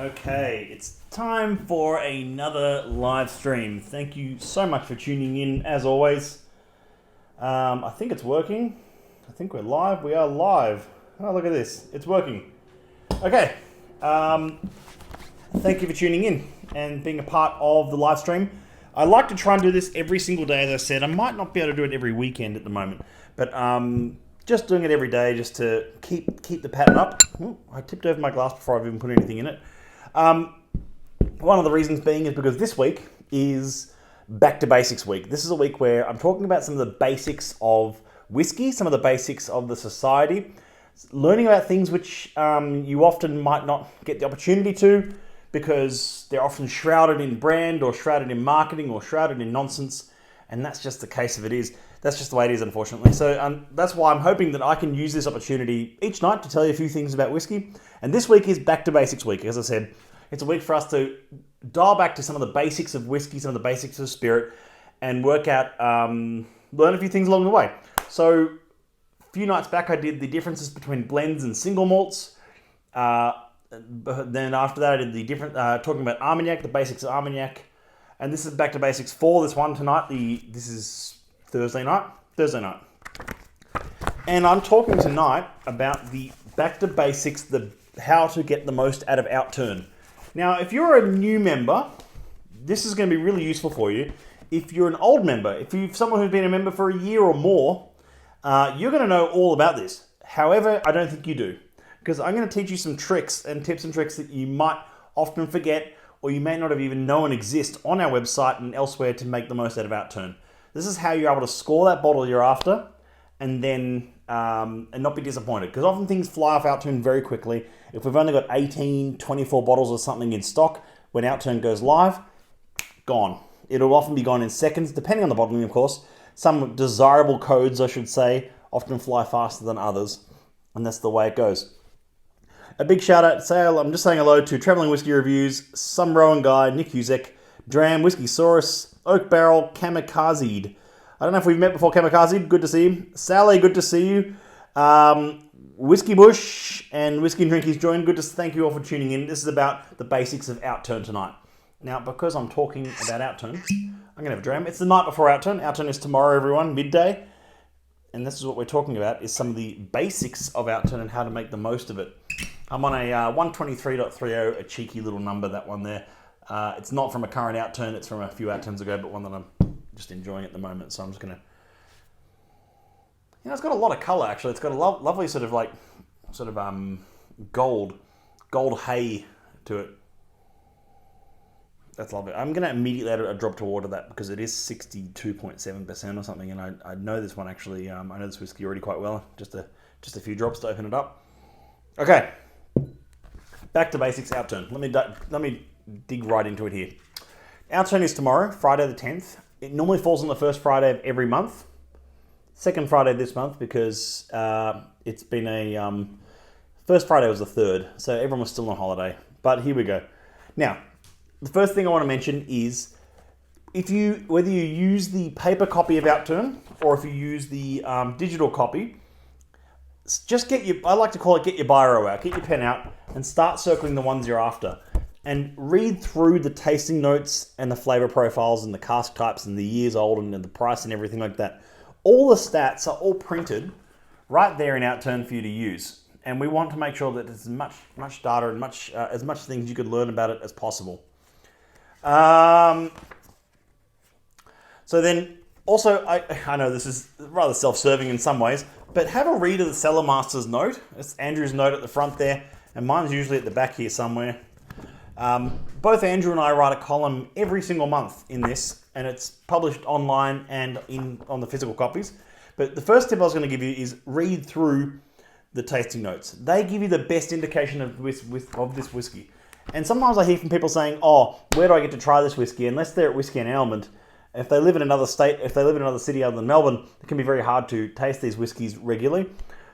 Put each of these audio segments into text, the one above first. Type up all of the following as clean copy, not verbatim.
Okay, it's time for another live stream. Thank you so much for tuning in, as always. I think it's working. I think we're live. We are live. Oh, look at this. It's working. Okay. Thank you for tuning in and being a part of the live stream. I like to try and do this every single day, as I said. I might not be able to do it every weekend at the moment, but just doing it every day just to keep the pattern up. Ooh, I tipped over my glass before I've even put anything in it. One of the reasons being is because this week is Back to Basics week. This is a week where I'm talking about some of the basics of whiskey, some of the basics of the society, learning about things which you often might not get the opportunity to because they're often shrouded in brand or shrouded in marketing or shrouded in nonsense, and that's just the case of it is. That's just the way it is, unfortunately. So that's why I'm hoping that I can use this opportunity each night to tell you a few things about whiskey. And this week is Back to Basics week. As I said, it's a week for us to dial back to some of the basics of whiskey, some of the basics of spirit, and work out, learn a few things along the way. So a few nights back, I did the differences between blends and single malts. Then after that, I did the different, talking about Armagnac, the basics of Armagnac. And this is Back to Basics for this one tonight. This is Thursday night. And I'm talking tonight about the Back to Basics, how to get the most out of Outturn. Now, if you're a new member, this is going to be really useful for you. If you're an old member, if you're someone who's been a member for a year or more, you're going to know all about this. However, I don't think you do, because I'm going to teach you some tricks and tips and tricks that you might often forget or you may not have even known exist on our website and elsewhere to make the most out of Outturn. This is how you're able to score that bottle you're after and then and not be disappointed, because often things fly off Outturn very quickly. If we've only got 18, 24 bottles or something in stock, when Outturn goes live, gone. It'll often be gone in seconds, depending on the bottling, of course. Some desirable codes, I should say, often fly faster than others, and that's the way it goes. A big shout out, I'm just saying hello to Travelling Whiskey Reviews, Some Rowan Guy, Nick Huzek, Dram, Whiskey Saurus, Oak Barrel, Kamikaze. I don't know if we've met before, Kamikaze. Good to see you. Sally, good to see you. Whiskey Bush and Whiskey and Drinkies joined. Good to thank you all for tuning in. This is about the basics of Outturn tonight. Now, because I'm talking about Outturn, I'm going to have a dram. It's the night before Outturn. Outturn is tomorrow, everyone, midday. And this is what we're talking about, is some of the basics of Outturn and how to make the most of it. I'm on a 123.30, a cheeky little number, that one there. It's not from a current Outturn, it's from a few Outturns ago, but one that I'm just enjoying at the moment. So I'm just going to... it's got a lot of colour, actually. It's got a lovely gold hay to it. That's lovely. I'm going to immediately add a drop to water that because it is 62.7% or something, and I know this one actually. I know this whiskey already quite well. Just a few drops to open it up. Okay, back to basics. Outturn. Let me dig right into it here. Outturn is tomorrow, Friday the 10th. It normally falls on the first Friday of every month. Second Friday this month because it's been a... first Friday was the 3rd, so everyone was still on holiday. But here we go. Now, the first thing I want to mention is whether you use the paper copy of Outturn or if you use the digital copy, just get your biro out, get your pen out and start circling the ones you're after. And read through the tasting notes and the flavor profiles and the cask types and the years old and the price and everything like that. All the stats are all printed right there in Outturn for you to use. And we want to make sure that there's much data and as much things you could learn about it as possible. So then, also, I know this is rather self-serving in some ways, but have a read of the Cellar Master's note. It's Andrew's note at the front there, and mine's usually at the back here somewhere. Both Andrew and I write a column every single month in this, and it's published online and on the physical copies. But the first tip I was going to give you is read through the tasting notes. They give you the best indication of this whiskey. And sometimes I hear from people saying, "Oh, where do I get to try this whiskey?" Unless they're at Whiskey and Almond, if they live in another state, if they live in another city other than Melbourne, it can be very hard to taste these whiskies regularly.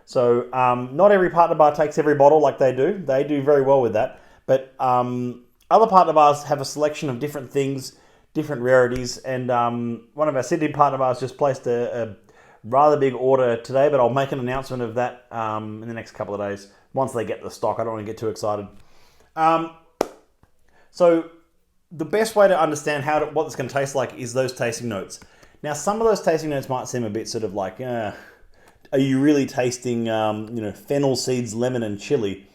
So not every partner bar takes every bottle like they do. They do very well with that. But other partner bars have a selection of different things, different rarities. And one of our Sydney partner bars just placed a rather big order today, but I'll make an announcement of that in the next couple of days once they get the stock. I don't want to get too excited. So the best way to understand what it's going to taste like is those tasting notes. Now, some of those tasting notes might seem a bit sort of like, are you really tasting, fennel seeds, lemon, and chili?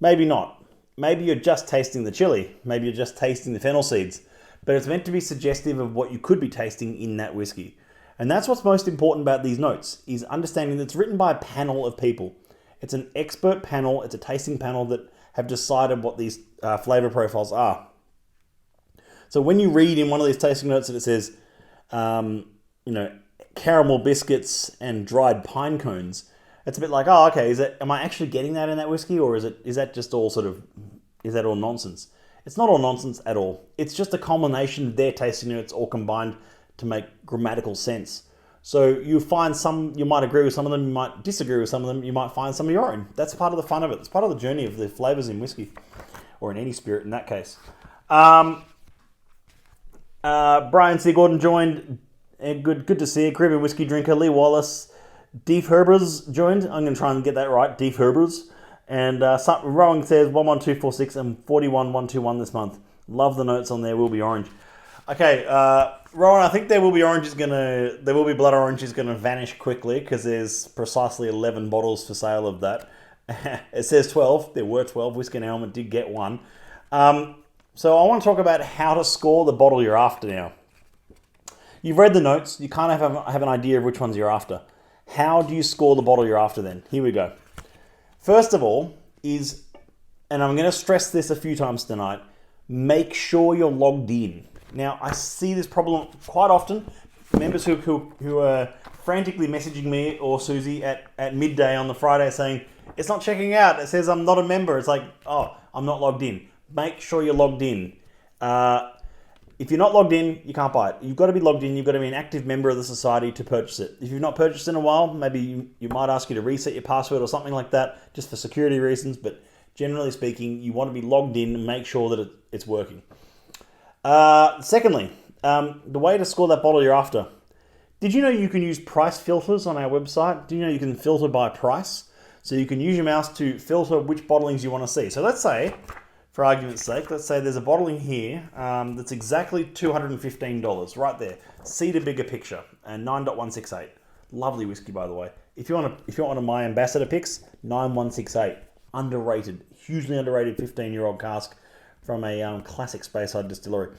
Maybe not. Maybe you're just tasting the chili. Maybe you're just tasting the fennel seeds. But it's meant to be suggestive of what you could be tasting in that whiskey. And that's what's most important about these notes, is understanding that it's written by a panel of people. It's an expert panel. It's a tasting panel that have decided what these flavor profiles are. So when you read in one of these tasting notes that it says, caramel biscuits and dried pine cones, it's a bit like, oh, okay, am I actually getting that in that whiskey, or is that just all is that all nonsense? It's not all nonsense at all. It's just a combination of their tasting notes all combined to make grammatical sense. So you find some, you might agree with some of them, you might disagree with some of them, you might find some of your own. That's part of the fun of it. It's part of the journey of the flavors in whiskey, or in any spirit in that case. Brian C. Gordon joined. Good to see you. Caribbean whiskey drinker Lee Wallace. Deef Herbers joined. I'm going to try and get that right. Deef Herbers. And Rowan says 11246 and 41121 this month. Love the notes on there. Will be orange. Okay, Rowan, I think there will be blood orange is going to vanish quickly because there's precisely 11 bottles for sale of that. It says 12. There were 12. Whiskey and Helmet did get one. So I want to talk about how to score the bottle you're after now. You've read the notes. You kind of have an idea of which ones you're after. How do you score the bottle you're after then? Here we go. First of all and I'm going to stress this a few times tonight, make sure you're logged in. Now, I see this problem quite often. Members who are frantically messaging me or Susie at midday on the Friday saying, it's not checking out. It says I'm not a member. It's like, oh, I'm not logged in. Make sure you're logged in. If you're not logged in, you can't buy it. You've got to be logged in. You've got to be an active member of the society to purchase it. If you've not purchased in a while, maybe you might ask you to reset your password or something like that, just for security reasons. But generally speaking, you want to be logged in and make sure that it's working. Secondly, the way to score that bottle you're after. Did you know you can use price filters on our website? Do you know you can filter by price? So you can use your mouse to filter which bottlings you want to see. So let's say, for argument's sake, let's say there's a bottling here that's exactly $215 right there. See the bigger picture, and 9.168. Lovely whiskey, by the way. If you want one of my ambassador picks, 9168. Underrated, hugely underrated 15-year-old cask from a classic Speyside distillery.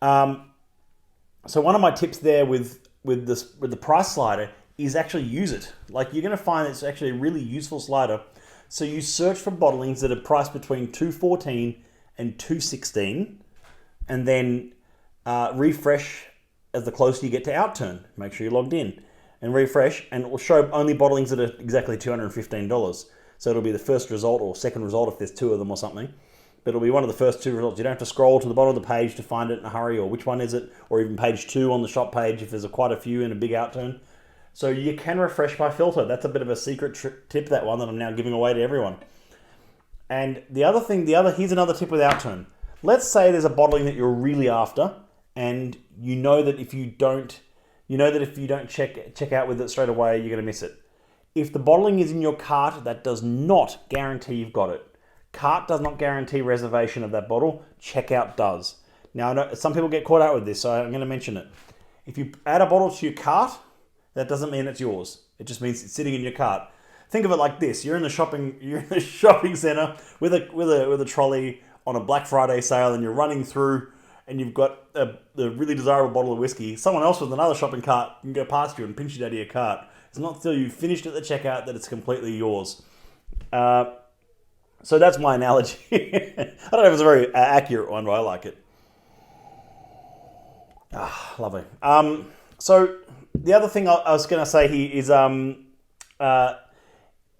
So one of my tips there with the price slider is actually use it. Like, you're going to find it's actually a really useful slider. So you search for bottlings that are priced between $214 and $216, and then refresh as the closer you get to Outturn. Make sure you're logged in and refresh, and it will show only bottlings that are exactly $215. So it'll be the first result or second result if there's two of them or something. But it'll be one of the first two results. You don't have to scroll to the bottom of the page to find it in a hurry, or which one is it, or even page 2 on the shop page if there's quite a few in a big Outturn. So you can refresh by filter. That's a bit of a secret tip, that one that I'm now giving away to everyone. And here's another tip with Outturn. Let's say there's a bottling that you're really after, and you know that if you don't check out with it straight away, you're going to miss it. If the bottling is in your cart, that does not guarantee you've got it. Cart does not guarantee reservation of that bottle. Checkout does. Now, I know some people get caught out with this, so I'm going to mention it. If you add a bottle to your cart, that doesn't mean it's yours. It just means it's sitting in your cart. Think of it like this: you're in the shopping center with a trolley on a Black Friday sale, and you're running through, and you've got the really desirable bottle of whiskey. Someone else with another shopping cart can go past you and pinch it out of your cart. It's not until you've finished at the checkout that it's completely yours. So that's my analogy. I don't know if it's a very accurate one, but I like it. Lovely. So the other thing I was going to say here is,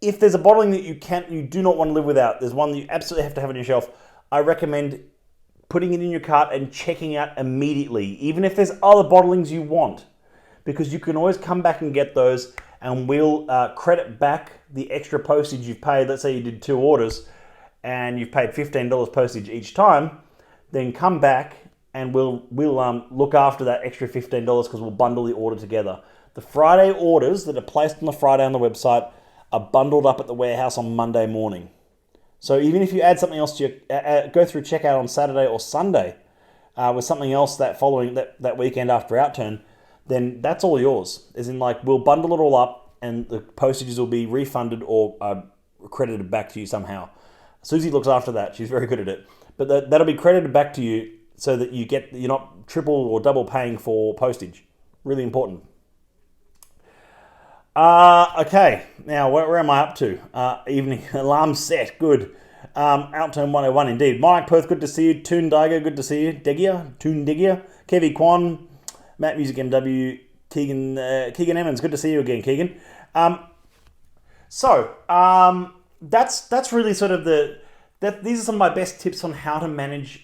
if there's a bottling that you do not want to live without, there's one that you absolutely have to have on your shelf, I recommend putting it in your cart and checking out immediately, even if there's other bottlings you want, because you can always come back and get those, and we'll credit back the extra postage you've paid. Let's say you did 2 orders and you've paid $15 postage each time, then come back and we'll look after that extra $15 because we'll bundle the order together. The Friday orders that are placed on the Friday on the website are bundled up at the warehouse on Monday morning. So even if you add something else to your, go through checkout on Saturday or Sunday with something else that weekend after Outturn, then that's all yours. As in, like, we'll bundle it all up and the postages will be refunded or credited back to you somehow. Susie looks after that. She's very good at it. But that'll be credited back to you so that you're not triple or double paying for postage. Really important. Okay, now where am I up to? Evening alarm set, good. Outturn 101 indeed. Mike Perth, good to see you. Toon Diger, good to see you. Toon Degia. Kevy Kwan, Matt Music MW, Keegan Emmons, good to see you again, Keegan. That's really sort of these are some of my best tips on how to manage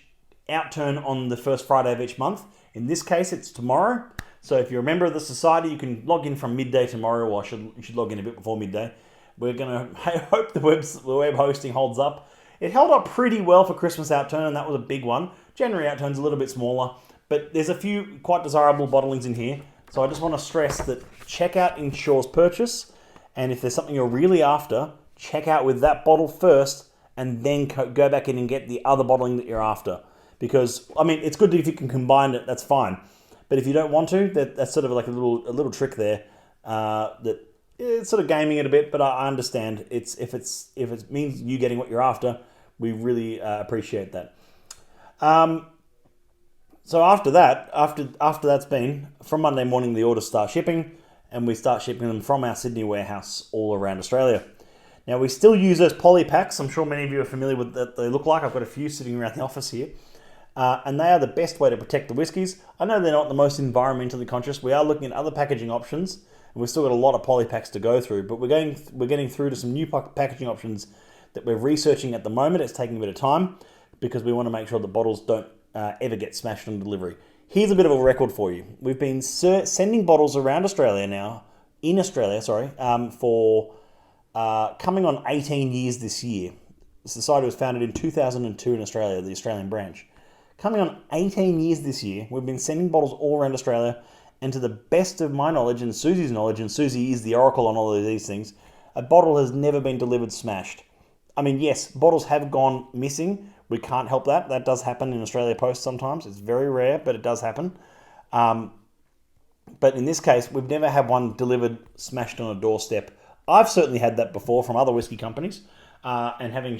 Outturn on the first Friday of each month. In this case, it's tomorrow. So if you're a member of the society, you can log in from midday tomorrow, or you should log in a bit before midday. We're going to hope the web hosting holds up. It held up pretty well for Christmas Outturn, and that was a big one. January Outturn's a little bit smaller, but there's a few quite desirable bottlings in here. So I just want to stress that checkout ensures purchase, and if there's something you're really after, check out with that bottle first, and then go back in and get the other bottling that you're after. Because, I mean, it's good if you can combine it, that's fine. But if you don't want to, that's sort of like a little trick there. That it's sort of gaming it a bit, but I understand. If it means you getting what you're after, we really appreciate that. So after that's been, from Monday morning, the orders start shipping, and we start shipping them from our Sydney warehouse all around Australia. Now, we still use those poly packs. I'm sure many of you are familiar with what they look like. I've got a few sitting around the office here. And they are the best way to protect the whiskies. I know they're not the most environmentally conscious. We are looking at other packaging options, and we've still got a lot of poly packs to go through, but we're getting through to some new packaging options that we're researching at the moment. It's taking a bit of time because we want to make sure the bottles don't ever get smashed on delivery. Here's a bit of a record for you. We've been sending bottles around Australia now, for coming on 18 years this year. The society was founded in 2002 in Australia, the Australian branch. Coming on 18 years this year, we've been sending bottles all around Australia, and to the best of my knowledge and Susie's knowledge, and Susie is the oracle on all of these things, a bottle has never been delivered smashed. I mean, yes, bottles have gone missing. We can't help that. That does happen in Australia Post sometimes. It's very rare, but it does happen. But in this case, we've never had one delivered smashed on a doorstep. I've certainly had that before from other whiskey companies, and having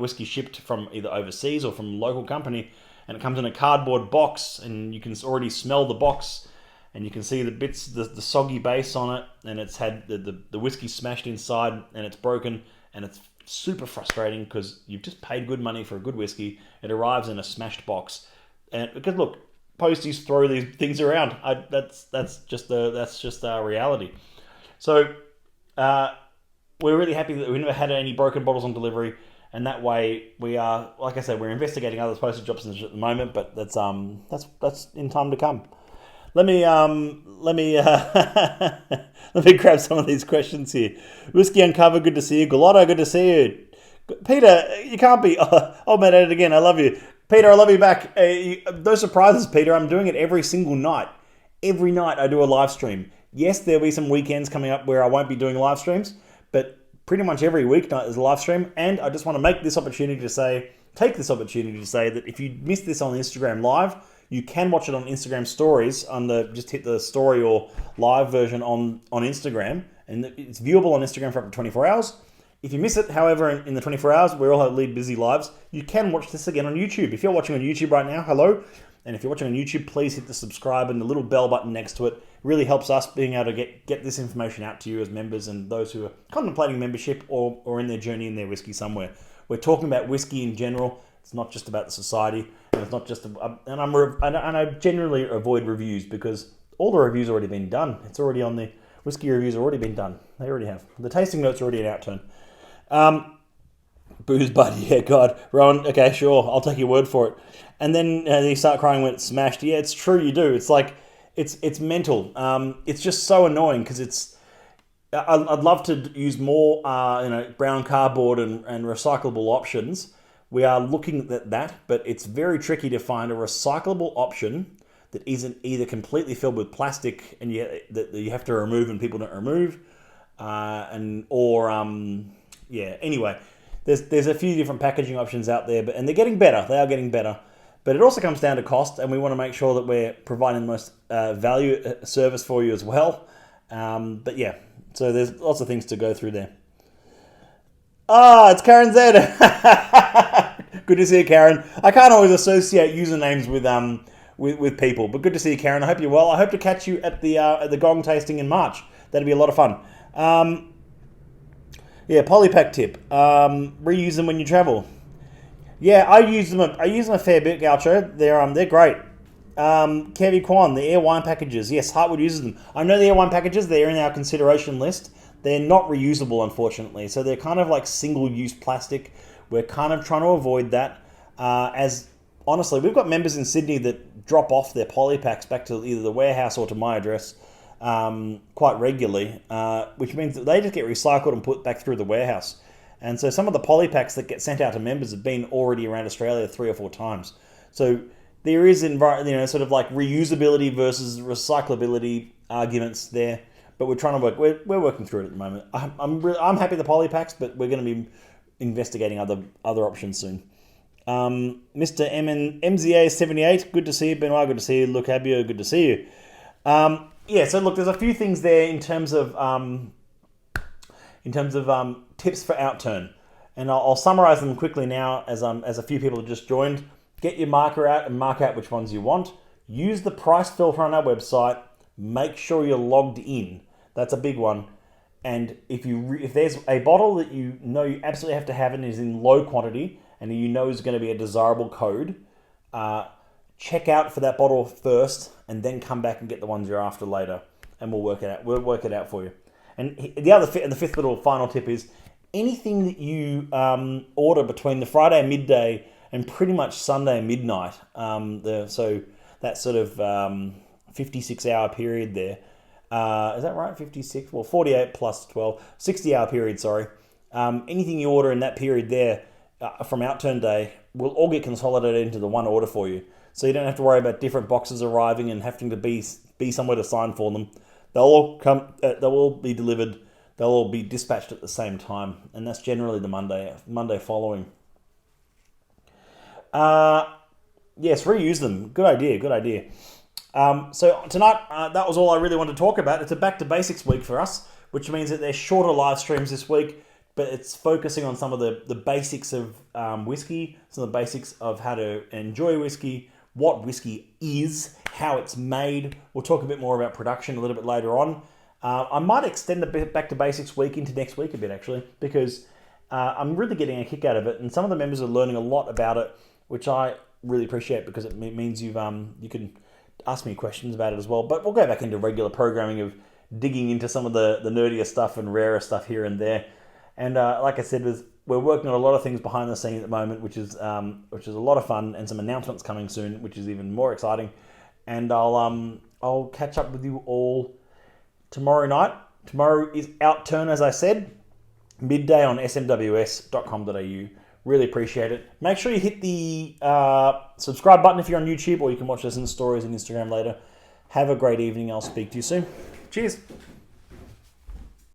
whiskey shipped from either overseas or from a local company, and it comes in a cardboard box, and you can already smell the box, and you can see the bits, the soggy base on it, and it's had the whiskey smashed inside, and it's broken, and it's super frustrating because you've just paid good money for a good whiskey. It arrives in a smashed box, and because look, posties throw these things around. That's just our reality. So we're really happy that we never had any broken bottles on delivery. And that way, we are, like I said, we're investigating other postage options at the moment, but that's in time to come. Let me grab some of these questions here. Whiskey Uncovered, good to see you. Galotto, good to see you. Peter, you can't be. Oh, man, at it again. I love you, Peter. I love you back. No surprises, Peter. I'm doing it every single night. Every night I do a live stream. Yes, there'll be some weekends coming up where I won't be doing live streams, but pretty much every weeknight is a live stream, and I just want to take this opportunity to say that if you missed this on Instagram Live, you can watch it on Instagram Stories. Just hit the story or live version on Instagram, and it's viewable on Instagram for up to 24 hours. If you miss it, however, in the 24 hours, we all lead busy lives, you can watch this again on YouTube. If you're watching on YouTube right now, hello. And if you're watching on YouTube, please hit the subscribe and the little bell button next to it. It really helps us being able to get this information out to you as members and those who are contemplating membership or in their journey in their whiskey somewhere. We're talking about whiskey in general. It's not just about the society. And it's not just... I generally avoid reviews because all the reviews have already been done. It's already on the... Whiskey reviews have already been done. They already have. The tasting notes are already an Outturn. Booze buddy, yeah, God. Rowan, okay, sure, I'll take your word for it. And then you start crying when it's smashed. Yeah, it's true, you do. It's like, it's mental. It's just so annoying because it's... I'd love to use more brown cardboard and recyclable options. We are looking at that, but it's very tricky to find a recyclable option that isn't either completely filled with plastic and that you have to remove and people don't remove, anyway. there's a few different packaging options out there, and they're getting better. They are getting better. But it also comes down to cost, and we want to make sure that we're providing the most value service for you as well. But yeah, so there's lots of things to go through there. It's Karen Z. Good to see you, Karen. I can't always associate usernames with people, but good to see you, Karen. I hope you're well. I hope to catch you at the gong tasting in March. That'd be a lot of fun. Yeah, polypack tip. Reuse them when you travel. Yeah, I use them a fair bit, Gaucho. They're great. Kevi Kwan, the air wine packages. Yes, Heartwood uses them. I know the air wine packages. They're in our consideration list. They're not reusable, unfortunately. So they're kind of like single-use plastic. We're kind of trying to avoid that. As honestly, we've got members in Sydney that drop off their polypacks back to either the warehouse or to my address quite regularly, which means that they just get recycled and put back through the warehouse. And so some of the polypacks that get sent out to members have been already around Australia 3 or 4 times. So there is sort of like reusability versus recyclability arguments there, but we're trying to we're working through it at the moment. I'm happy with the polypacks, but we're going to be investigating other options soon. Mr. MZA78, good to see you. Benoit, good to see you. Luke Abio, good to see you. Yeah, so look, there's a few things there in terms of tips for Outturn, and I'll summarize them quickly now as a few people have just joined. Get your marker out and mark out which ones you want. Use the price filter on our website. Make sure you're logged in. That's a big one. And if there's a bottle that you know you absolutely have to have and is in low quantity and you know is going to be a desirable code, check out for that bottle first and then come back and get the ones you're after later, and we'll work it out. We'll work it out for you. And the fifth little final tip is anything that you order between the Friday midday and pretty much Sunday midnight. So that sort of 56-hour period there. Is that right? 56? Well, 48 plus 12. 60-hour period, sorry. Anything you order in that period there from Outturn Day will all get consolidated into the one order for you. So you don't have to worry about different boxes arriving and having to be somewhere to sign for them. They'll all come. They'll all be delivered. They'll all be dispatched at the same time, and that's generally the Monday following. Yes, reuse them. Good idea. So tonight, that was all I really wanted to talk about. It's a back to basics week for us, which means that there's shorter live streams this week, but it's focusing on some of the basics of whiskey, some of the basics of how to enjoy whiskey, what whiskey is, how it's made. We'll talk a bit more about production a little bit later on. I might extend the back to basics week into next week a bit, actually, because I'm really getting a kick out of it, and some of the members are learning a lot about it, which I really appreciate because it means you can ask me questions about it as well. But we'll go back into regular programming of digging into some of the nerdier stuff and rarer stuff here and there. And like I said, we're working on a lot of things behind the scenes at the moment, which is a lot of fun, and some announcements coming soon, which is even more exciting. And I'll catch up with you all tomorrow night. Tomorrow is Outturn, as I said, midday on smws.com.au. Really appreciate it. Make sure you hit the subscribe button if you're on YouTube, or you can watch this in the stories on Instagram later. Have a great evening. I'll speak to you soon. Cheers.